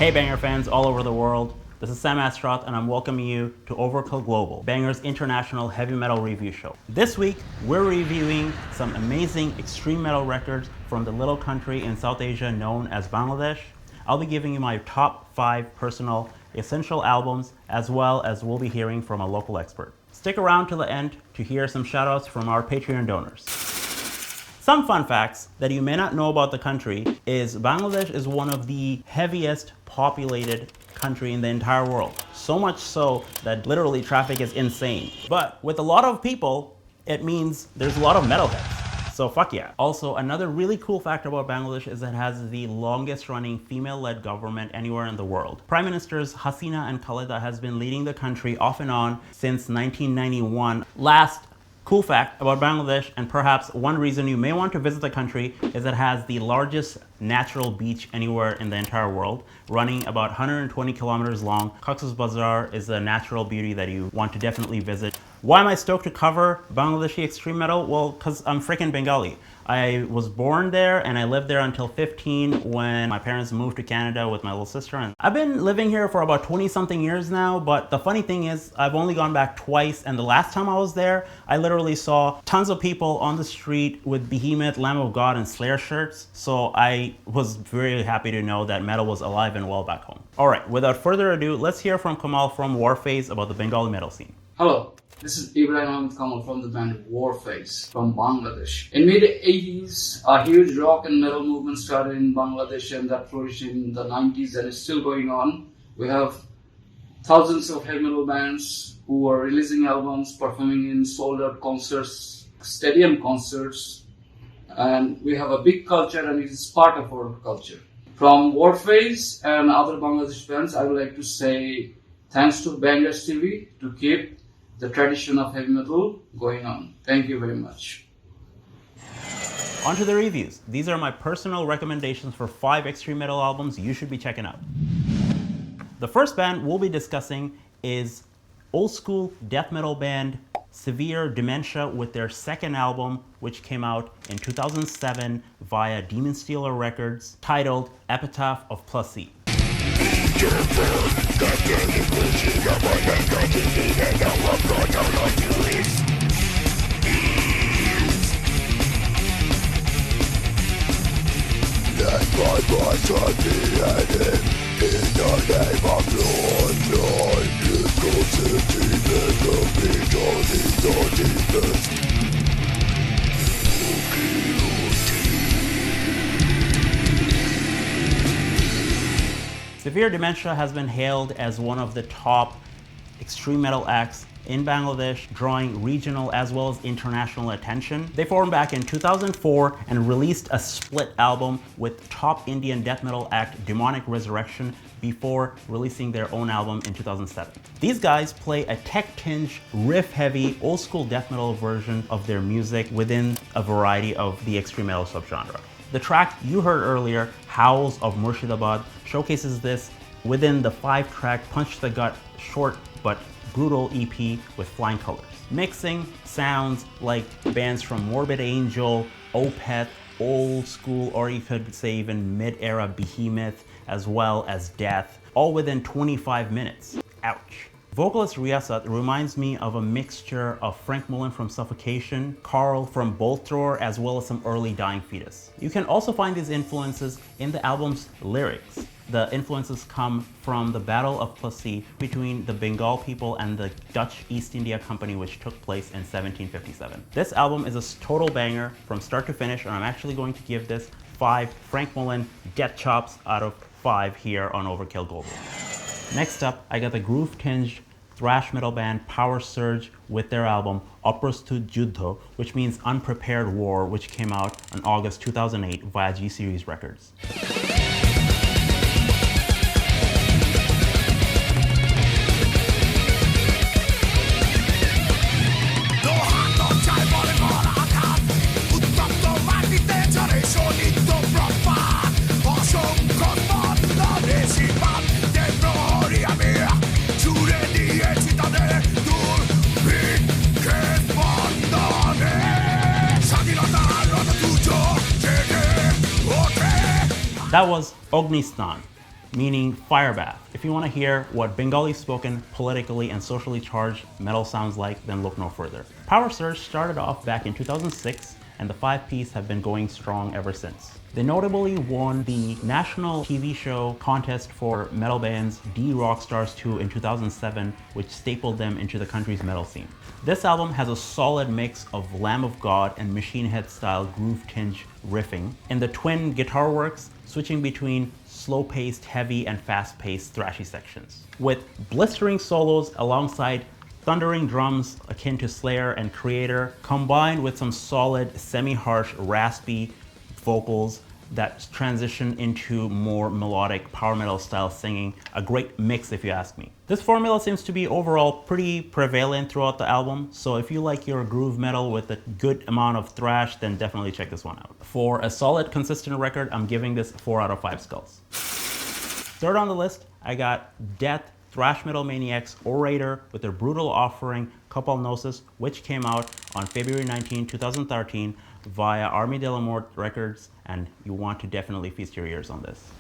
Hey Banger fans all over the world, this is Sam Astroth and I'm welcoming you to Overkill Global, Banger's international heavy metal review show. This week, we're reviewing some amazing extreme metal records from the little country in South Asia known as Bangladesh. I'll be giving you my top 5 personal essential albums, as well as we'll be hearing from a local expert. Stick around till the end to hear some shoutouts from our Patreon donors. Some fun facts that you may not know about the country is Bangladesh is one of the heaviest populated country in the entire world. So much so that literally traffic is insane. But with a lot of people, it means there's a lot of metalheads. So fuck yeah. Also, another really cool fact about Bangladesh is that it has the longest running female-led government anywhere in the world. Prime Ministers Hasina and Khaleda has been leading the country off and on since 1991. Last cool fact about Bangladesh, and perhaps one reason you may want to visit the country, is it has the largest natural beach anywhere in the entire world, running about 120 kilometers long. Cox's Bazar is a natural beauty that you want to definitely visit. Why am I stoked to cover Bangladeshi extreme metal? Well, because I'm freaking Bengali. I was born there and I lived there until 15 when my parents moved to Canada with my little sister. And I've been living here for about 20 something years now, but the funny thing is I've only gone back twice, and the last time I was there, I literally saw tons of people on the street with Behemoth, Lamb of God, and Slayer shirts. So I was very happy to know that metal was alive and well back home. All right, without further ado, let's hear from Kamal from Warfaze about the Bengali metal scene. Hello. This is Ibrahim Kamal from the band Warfaze from Bangladesh. In mid-80s, a huge rock and metal movement started in Bangladesh, and that flourished in the 90s and is still going on. We have thousands of heavy metal bands who are releasing albums, performing in sold-out concerts, stadium concerts, and we have a big culture, and it is part of our culture. From Warfaze and other Bangladeshi bands, I would like to say thanks to BangerTV to keep the tradition of heavy metal going on. Thank you very much. On to the reviews. These are my personal recommendations for 5 extreme metal albums you should be checking out. The first band we'll be discussing is old school death metal band Severe Dementia with their second album, which came out in 2007 via Demon Stealer Records, titled Epitaph of Plus C. Severe Dementia has been hailed as one of the top extreme metal acts in Bangladesh, drawing regional as well as international attention. They formed back in 2004 and released a split album with top Indian death metal act Demonic Resurrection before releasing their own album in 2007. These guys play a tech-tinged, riff-heavy, old-school death metal version of their music within a variety of the extreme metal subgenre. The track you heard earlier, Howls of Murshidabad, showcases this within the 5-track Punch the Gut short but brutal EP with Flying Colors. Mixing sounds like bands from Morbid Angel, Opeth, old school, or you could say even mid-era Behemoth, as well as Death, all within 25 minutes. Ouch. Vocalist Riyasat reminds me of a mixture of Frank Mullen from Suffocation, Carl from Bolt Thrower, as well as some early Dying Fetus. You can also find these influences in the album's lyrics. The influences come from the Battle of Plassey between the Bengal people and the Dutch East India Company, which took place in 1757. This album is a total banger from start to finish, and I'm actually going to give this 5 Frank Mullen death chops out of 5 here on Overkill Global. Next up, I got the groove-tinged thrash metal band Power Surge with their album Aprostut Juddho, which means Unprepared War, which came out in August 2008 via G-Series Records. That was Ognistan. meaning fire bath. If you want to hear what Bengali spoken, politically and socially charged metal sounds like, then look no further. Power Surge started off back in 2006, and the 5-piece have been going strong ever since. They notably won the national TV show contest for metal bands D Rockstars 2 in 2007, which stapled them into the country's metal scene. This album has a solid mix of Lamb of God and Machine Head style groove tinge riffing in the twin guitar works, switching between slow-paced, heavy, and fast-paced thrashy sections, with blistering solos alongside thundering drums akin to Slayer and Creator, combined with some solid, semi-harsh, raspy vocals that transition into more melodic power metal style singing. A great mix if you ask me. This formula seems to be overall pretty prevalent throughout the album, so if you like your groove metal with a good amount of thrash, then definitely check this one out. For a solid, consistent record, I'm giving this 4 out of 5 skulls. Third on the list, I got Death thrash metal maniacs Orator with their brutal offering Kamal, which came out on February 19, 2013 via Armageddon Records, and you want to definitely feast your ears on this.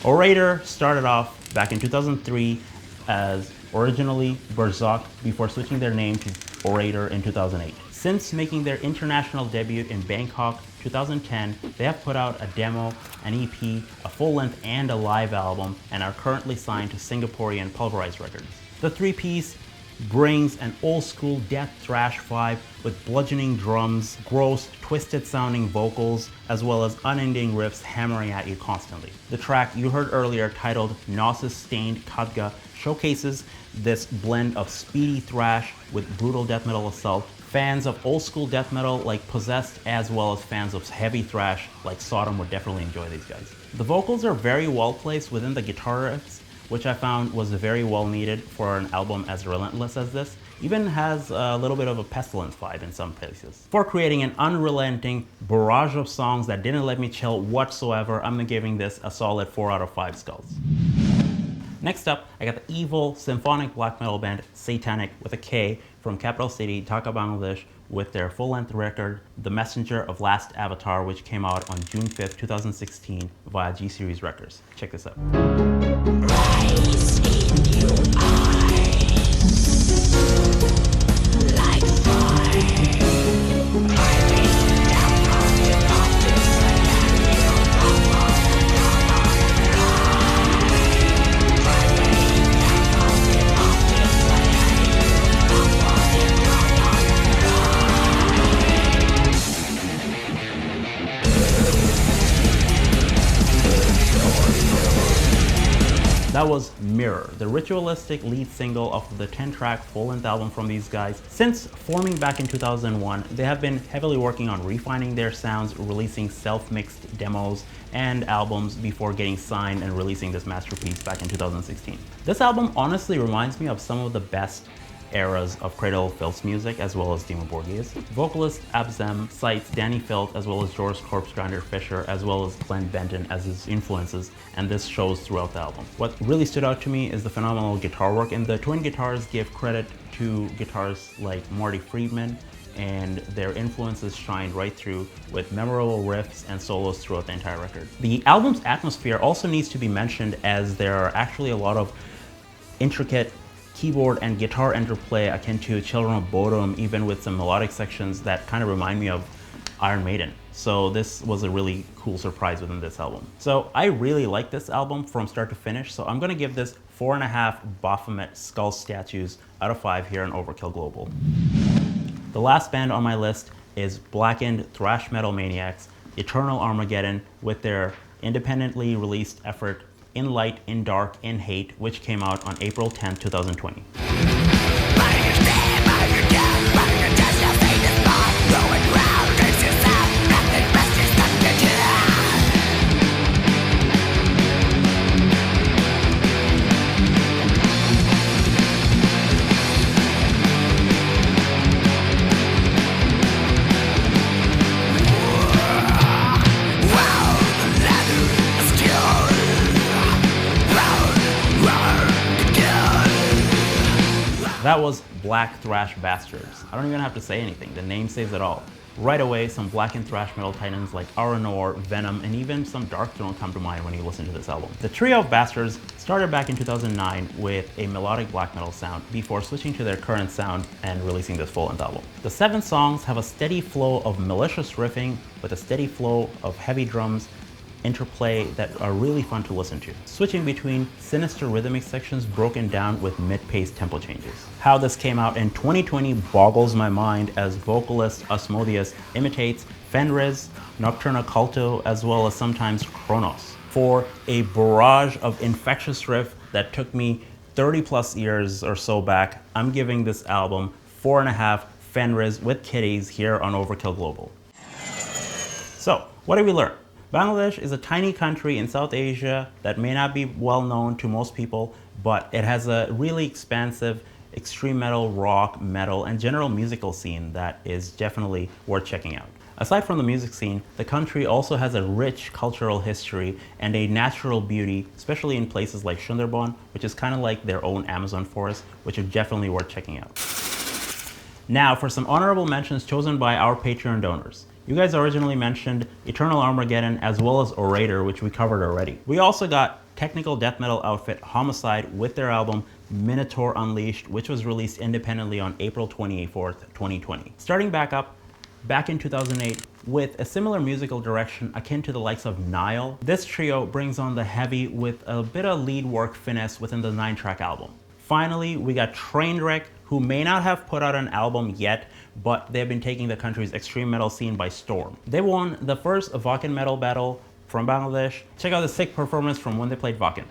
Orator started off back in 2003 as originally Berserk before switching their name to Orator in 2008. Since making their international debut in Bangkok 2010, they have put out a demo, an EP, a full-length and a live album, and are currently signed to Singaporean Pulverized Records. The 3-piece brings an old-school death thrash vibe with bludgeoning drums, gross, twisted-sounding vocals, as well as unending riffs hammering at you constantly. The track you heard earlier, titled Gnosis-Stained Khadga, showcases this blend of speedy thrash with brutal death metal assault. Fans of old-school death metal like Possessed, as well as fans of heavy thrash like Sodom, would definitely enjoy these guys. The vocals are very well placed within the guitar riffs, which I found was very well needed for an album as relentless as this. Even has a little bit of a Pestilence vibe in some places. For creating an unrelenting barrage of songs that didn't let me chill whatsoever, I'm giving this a solid 4 out of 5 skulls. Next up, I got the evil symphonic black metal band Satanik with a K from capital city Dhaka, Bangladesh, with their full-length record, The Messenger of Last Avatar, which came out on June 5th, 2016 via G-Series Records. Check this out. Rise in your eyes, like fire. That was Mirror, the ritualistic lead single of the 10-track full-length album from these guys. Since forming back in 2001, they have been heavily working on refining their sounds, releasing self-mixed demos and albums before getting signed and releasing this masterpiece back in 2016. This album honestly reminds me of some of the best eras of Cradle of Filth's music, as well as Dimmu Borgir's. Vocalist Abzem cites Danny Filth as well as George Corpse Grinder Fisher as well as Glenn Benton as his influences, and this shows throughout the album. What really stood out to me is the phenomenal guitar work, and the twin guitars give credit to guitarists like Marty Friedman, and their influences shine right through with memorable riffs and solos throughout the entire record. The album's atmosphere also needs to be mentioned, as there are actually a lot of intricate keyboard and guitar interplay akin to Children of Bodom, even with some melodic sections that kind of remind me of Iron Maiden. So this was a really cool surprise within this album. So I really like this album from start to finish, so I'm gonna give this 4.5 Baphomet skull statues out of 5 here on Overkill Global. The last band on my list is blackened thrash metal maniacs Eternal Armageddon with their independently released effort In Light, In Dark, In Hate, which came out on April 10, 2020. That was Black Thrash Bastards. I don't even have to say anything, the name says it all. Right away, some black and thrash metal titans like Orator, Venom, and even some Darkthrone come to mind when you listen to this album. The trio of Bastards started back in 2009 with a melodic black metal sound before switching to their current sound and releasing this full-length album. The 7 songs have a steady flow of malicious riffing with a steady flow of heavy drums interplay that are really fun to listen to, switching between sinister rhythmic sections broken down with mid-paced tempo changes. How this came out in 2020 boggles my mind, as vocalist Asmodeus imitates Fenriz, Nocturna Culto, as well as sometimes Kronos, for a barrage of infectious riff that took me 30 plus years or so back. I'm giving this album 4.5 Fenriz with kitties here on Overkill Global. So, what did we learn? Bangladesh is a tiny country in South Asia that may not be well known to most people, but it has a really expansive extreme metal, rock, metal, and general musical scene that is definitely worth checking out. Aside from the music scene, the country also has a rich cultural history and a natural beauty, especially in places like Sundarban, which is kind of like their own Amazon forest, which is definitely worth checking out. Now for some honorable mentions chosen by our Patreon donors. You guys originally mentioned Eternal Armageddon as well as Orator, which we covered already. We also got technical death metal outfit Homicide with their album Minotaur Unleashed, which was released independently on April 24th, 2020. Starting back up, back in 2008, with a similar musical direction akin to the likes of Nile, this trio brings on the heavy with a bit of lead work finesse within the 9-track album. Finally, we got Trainwreck, who may not have put out an album yet, but they've been taking the country's extreme metal scene by storm. They won the first Vakken metal battle from Bangladesh. Check out the sick performance from when they played Vakken.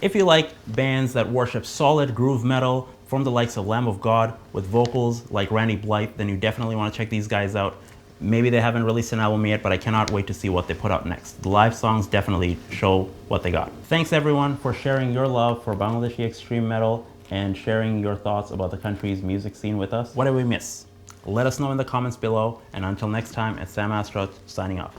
If you like bands that worship solid groove metal from the likes of Lamb of God with vocals like Randy Blythe, then you definitely want to check these guys out. Maybe they haven't released an album yet, but I cannot wait to see what they put out next. The live songs definitely show what they got. Thanks everyone for sharing your love for Bangladeshi extreme metal and sharing your thoughts about the country's music scene with us. What did we miss? Let us know in the comments below, and until next time, it's Sam Astrot signing off.